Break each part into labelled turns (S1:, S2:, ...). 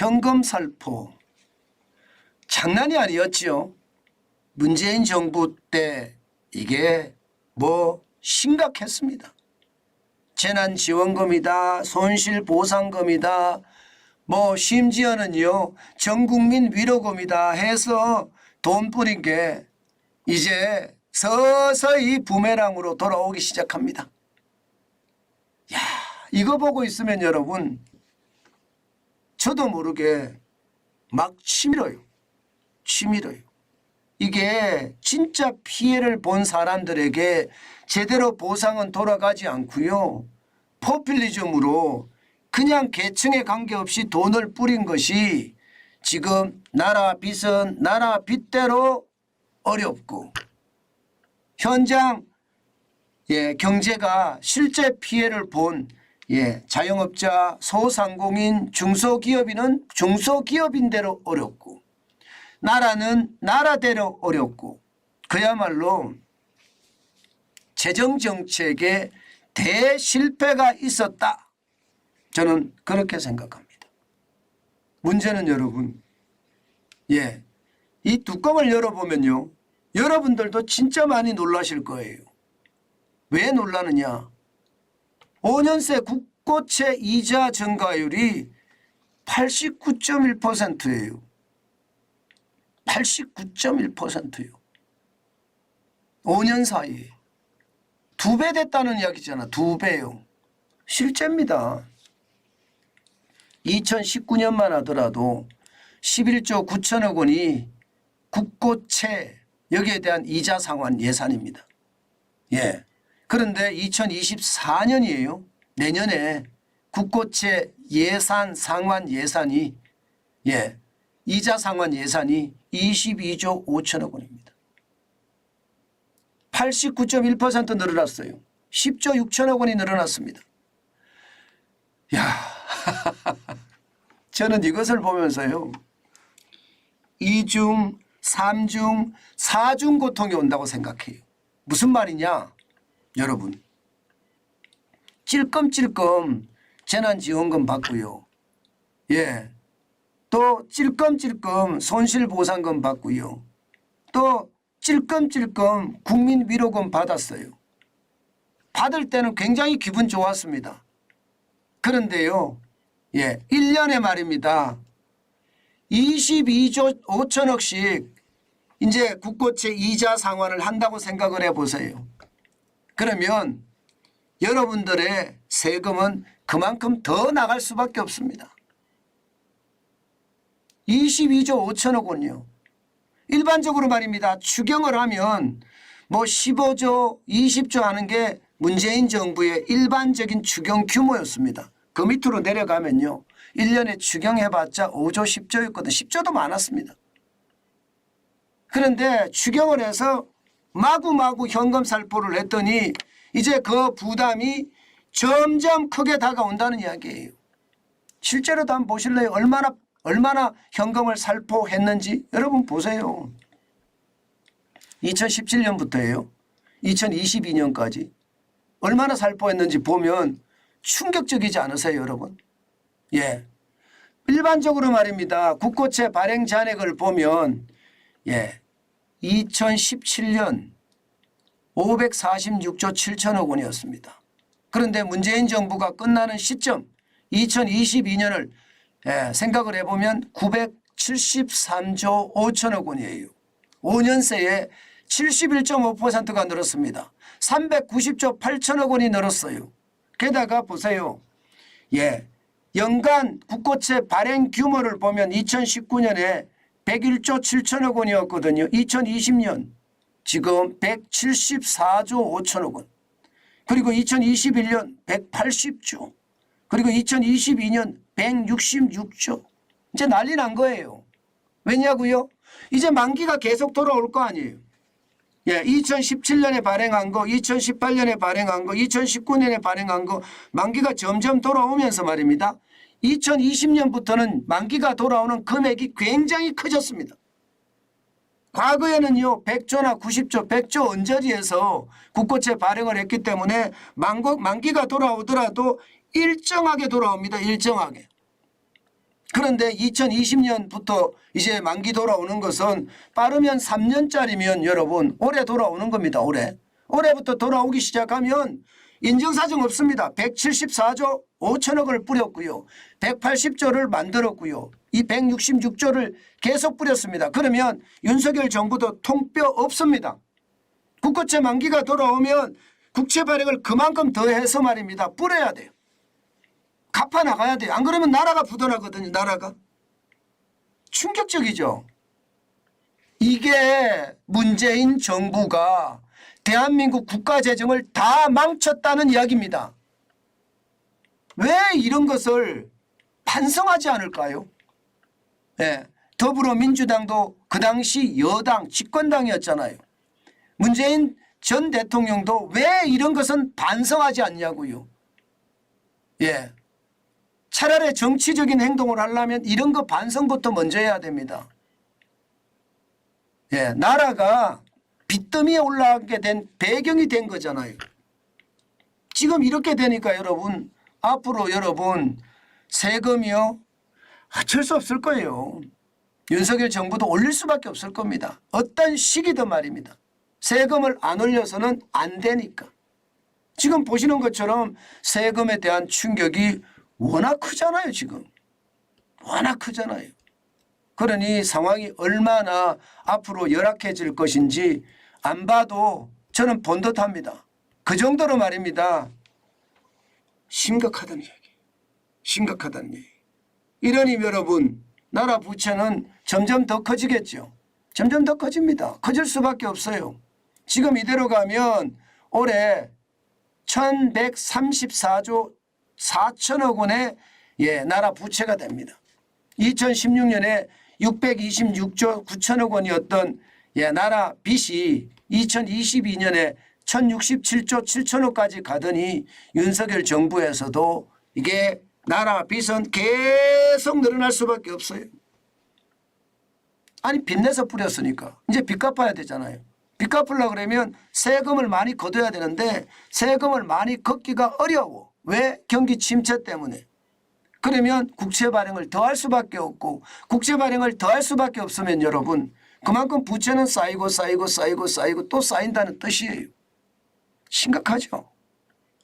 S1: 현금 살포 장난이 아니었지요. 문재인 정부 때 이게 뭐 심각했습니다. 재난지원금이다, 손실보상금이다, 뭐 심지어는요 전국민 위로금이다 해서 돈 뿌린 게 이제 서서히 부메랑으로 돌아오기 시작합니다. 야, 이거 보고 있으면 여러분 저도 모르게 막 치밀어요. 이게 진짜 피해를 본 사람들에게 제대로 보상은 돌아가지 않고요. 포퓰리즘으로 그냥 계층에 관계없이 돈을 뿌린 것이 지금 나라 빚은 나라 빚대로 어렵고 현장 경제가 실제 피해를 본 자영업자, 소상공인, 중소기업인은 중소기업인대로 어렵고 나라는 나라대로 어렵고 그야말로 재정정책에 대실패가 있었다. 저는 그렇게 생각합니다. 문제는 여러분 이 뚜껑을 열어보면요. 여러분들도 진짜 많이 놀라실 거예요. 왜 놀라느냐. 5년새 국고채 이자 증가율이 89.1%예요. 89.1%요. 5년 사이에 2배 됐다는 이야기잖아. 2배요. 실제입니다. 2019년만 하더라도 11조 9천억 원이 국고채 여기에 대한 이자 상환 예산입니다. 그런데 2024년이에요. 내년에 국고채 예산 상환 예산이 이자 상환 예산이 22조 5천억 원입니다. 89.1% 늘어났어요. 10조 6천억 원이 늘어났습니다. 야, 저는 이것을 보면서요. 2중, 3중, 4중 고통이 온다고 생각해요. 무슨 말이냐? 여러분, 찔끔찔끔 재난지원금 받고요. 또 찔끔찔끔 손실보상금 받고요. 또 찔끔찔끔 국민위로금 받았어요. 받을 때는 굉장히 기분 좋았습니다. 그런데요. 1년에 말입니다. 22조 5천억씩 이제 국고채 이자 상환을 한다고 생각을 해보세요. 그러면 여러분들의 세금은 그만큼 더 나갈 수밖에 없습니다. 22조 5천억 원이요. 일반적으로 말입니다. 추경을 하면 뭐 15조 20조 하는 게 문재인 정부의 일반적인 추경 규모였습니다. 그 밑으로 내려가면요. 1년에 추경해봤자 5조 10조였거든요. 10조도 많았습니다. 그런데 추경을 해서 마구마구 현금 살포를 했더니 이제 그 부담이 점점 크게 다가온다는 이야기예요. 실제로도 한번 보실래요? 얼마나 현금을 살포했는지 여러분 보세요. 2017년부터예요. 2022년까지 얼마나 살포했는지 보면 충격적이지 않으세요, 여러분? 일반적으로 말입니다. 국고채 발행 잔액을 보면 2017년 546조 7천억 원이었습니다. 그런데 문재인 정부가 끝나는 시점 2022년을 생각을 해보면 973조 5천억 원이에요. 5년 새에 71.5%가 늘었습니다. 390조 8천억 원이 늘었어요. 게다가 보세요. 연간 국고채 발행 규모를 보면 2019년에 101조 7천억 원이었거든요. 2020년 지금 174조 5천억 원. 그리고 2021년 180조. 그리고 2022년 166조. 이제 난리 난 거예요. 왜냐고요? 이제 만기가 계속 돌아올 거 아니에요. 2017년에 발행한 거, 2018년에 발행한 거, 2019년에 발행한 거 만기가 점점 돌아오면서 말입니다. 2020년부터는 만기가 돌아오는 금액이 굉장히 커졌습니다. 과거에는요 100조나 90조, 100조 언저리에서 국고채 발행을 했기 때문에 만기가 돌아오더라도 일정하게 돌아옵니다. 일정하게. 그런데 2020년부터 이제 만기 돌아오는 것은 빠르면 3년짜리면 여러분 올해 돌아오는 겁니다. 올해부터 돌아오기 시작하면 인정사정 없습니다. 174조 5천억을 뿌렸고요. 180조를 만들었고요. 이 166조를 계속 뿌렸습니다. 그러면 윤석열 정부도 통뼈 없습니다. 국고채 만기가 돌아오면 국채 발행을 그만큼 더 해서 말입니다. 뿌려야 돼요. 갚아 나가야 돼요. 안 그러면 나라가 부도나거든요. 나라가. 충격적이죠. 이게 문재인 정부가 대한민국 국가재정을 다 망쳤다는 이야기입니다. 왜 이런 것을 반성하지 않을까요? 예, 더불어민주당도 그 당시 여당 집권당이었잖아요. 문재인 전 대통령도 왜 이런 것은 반성하지 않냐고요. 예, 차라리 정치적인 행동을 하려면 이런 거 반성부터 먼저 해야 됩니다. 예, 나라가 빚더미에 올라가게 된 배경이 된 거잖아요. 지금 이렇게 되니까 여러분 앞으로 여러분 세금이요 어쩔 수 없을 거예요. 윤석열 정부도 올릴 수밖에 없을 겁니다. 어떤 시기든 말입니다. 세금을 안 올려서는 안 되니까. 지금 보시는 것처럼 세금에 대한 충격이 워낙 크잖아요. 지금. 워낙 크잖아요. 그러니 상황이 얼마나 앞으로 열악해질 것인지 안 봐도 저는 본 듯합니다. 그 정도로 말입니다. 심각하다는 얘기. 심각하다는 얘기. 이러니 여러분 나라 부채는 점점 더 커지겠죠. 점점 더 커집니다. 커질 수밖에 없어요. 지금 이대로 가면 올해 1134조 4천억 원의 나라 부채가 됩니다. 2016년에 626조 9천억 원이었던 나라 빚이 2022년에 1067조 7천억까지 가더니 윤석열 정부에서도 이게 나라 빚은 계속 늘어날 수밖에 없어요. 아니 빚내서 뿌렸으니까 이제 빚 갚아야 되잖아요. 빚 갚으려고 그러면 세금을 많이 걷어야 되는데 세금을 많이 걷기가 어려워. 왜? 경기 침체 때문에. 그러면 국채 발행을 더 할 수밖에 없고 국채 발행을 더 할 수밖에 없으면 여러분 그만큼 부채는 쌓이고 또 쌓인다는 뜻이에요. 심각하죠.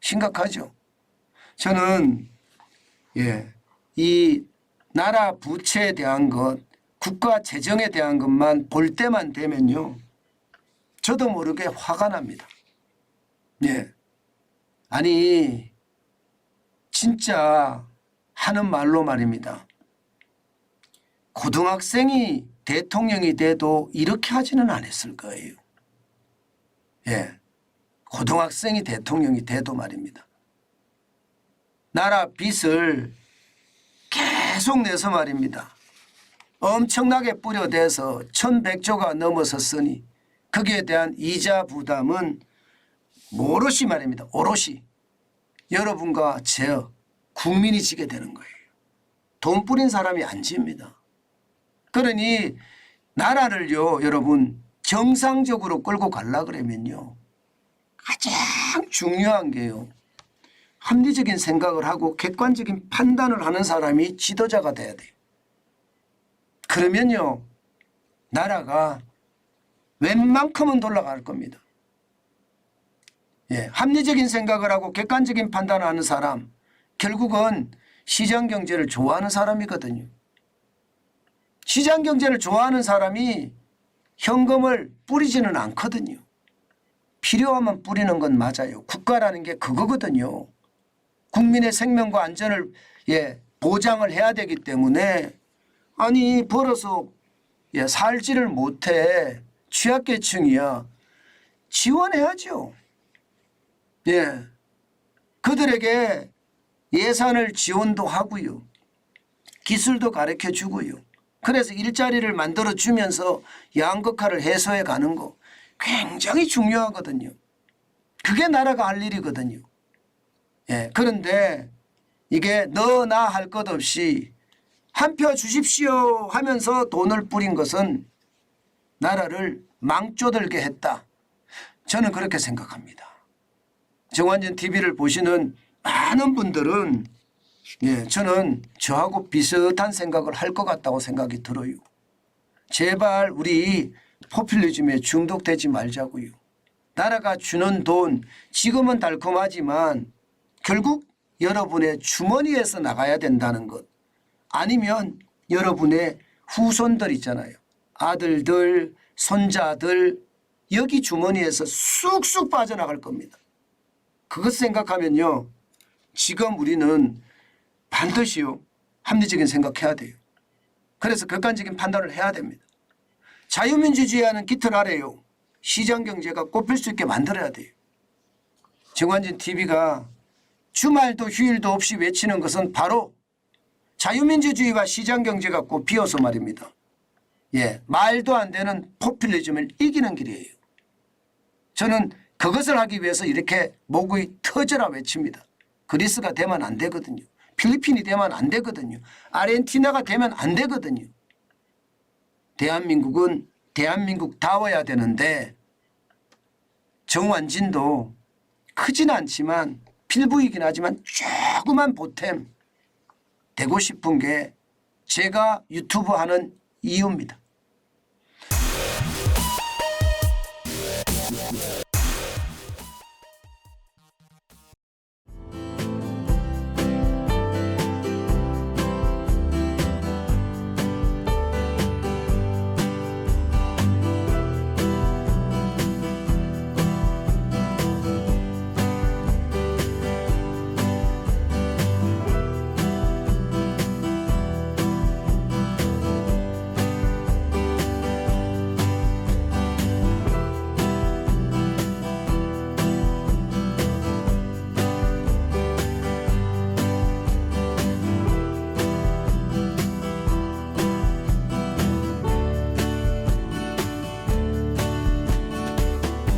S1: 심각하죠. 저는 이 나라 부채에 대한 것 국가 재정에 대한 것만 볼 때만 되면요. 저도 모르게 화가 납니다. 아니 진짜 하는 말로 말입니다. 고등학생이 대통령이 돼도 이렇게 하지는 않았을 거예요. 고등학생이 대통령이 돼도 말입니다. 나라 빚을 계속 내서 말입니다. 엄청나게 뿌려대서 1100조가 넘어섰으니 거기에 대한 이자 부담은 오롯이 말입니다. 오롯이 여러분과 저 국민이 지게 되는 거예요. 돈 뿌린 사람이 안 집니다. 그러니 나라를요 여러분 정상적으로 끌고 가려고 그러면요 가장 중요한 게요 합리적인 생각을 하고 객관적인 판단을 하는 사람이 지도자가 돼야 돼요. 그러면요 나라가 웬만큼은 돌아갈 겁니다. 합리적인 생각을 하고 객관적인 판단을 하는 사람 결국은 시장경제를 좋아하는 사람이거든요. 시장경제를 좋아하는 사람이 현금을 뿌리지는 않거든요. 필요하면 뿌리는 건 맞아요. 국가라는 게 그거거든요. 국민의 생명과 안전을 보장을 해야 되기 때문에 아니 벌어서 살지를 못해 취약계층이야 지원해야죠. 그들에게 예산을 지원도 하고요. 기술도 가르쳐 주고요. 그래서 일자리를 만들어 주면서 양극화를 해소해 가는 거 굉장히 중요하거든요. 그게 나라가 할 일이거든요. 그런데 이게 너나 할 것 없이 한 표 주십시오 하면서 돈을 뿌린 것은 나라를 망조들게 했다. 저는 그렇게 생각합니다. 정관전 TV를 보시는 많은 분들은 예, 저는 저하고 비슷한 생각을 할 것 같다고 생각이 들어요. 제발 우리 포퓰리즘에 중독되지 말자고요. 나라가 주는 돈 지금은 달콤하지만 결국 여러분의 주머니에서 나가야 된다는 것. 아니면 여러분의 후손들 있잖아요. 아들들, 손자들 여기 주머니에서 쑥쑥 빠져나갈 겁니다. 그것 생각하면요. 지금 우리는 반드시요. 합리적인 생각해야 돼요. 그래서 객관적인 판단을 해야 됩니다. 자유민주주의와는 깃털 아래요. 시장경제가 꼽힐 수 있게 만들어야 돼요. 정관진 TV가 주말도 휴일도 없이 외치는 것은 바로 자유민주주의와 시장경제가 꼽히어서 말입니다. 예, 말도 안 되는 포퓰리즘을 이기는 길이에요. 저는 그것을 하기 위해서 이렇게 목이 터져라 외칩니다. 그리스가 되면 안 되거든요. 필리핀이 되면 안 되거든요. 아르헨티나가 되면 안 되거든요. 대한민국은 대한민국다워야 되는데 정완진도 크진 않지만 필부이긴 하지만 조그만 보탬 되고 싶은 게 제가 유튜브 하는 이유입니다.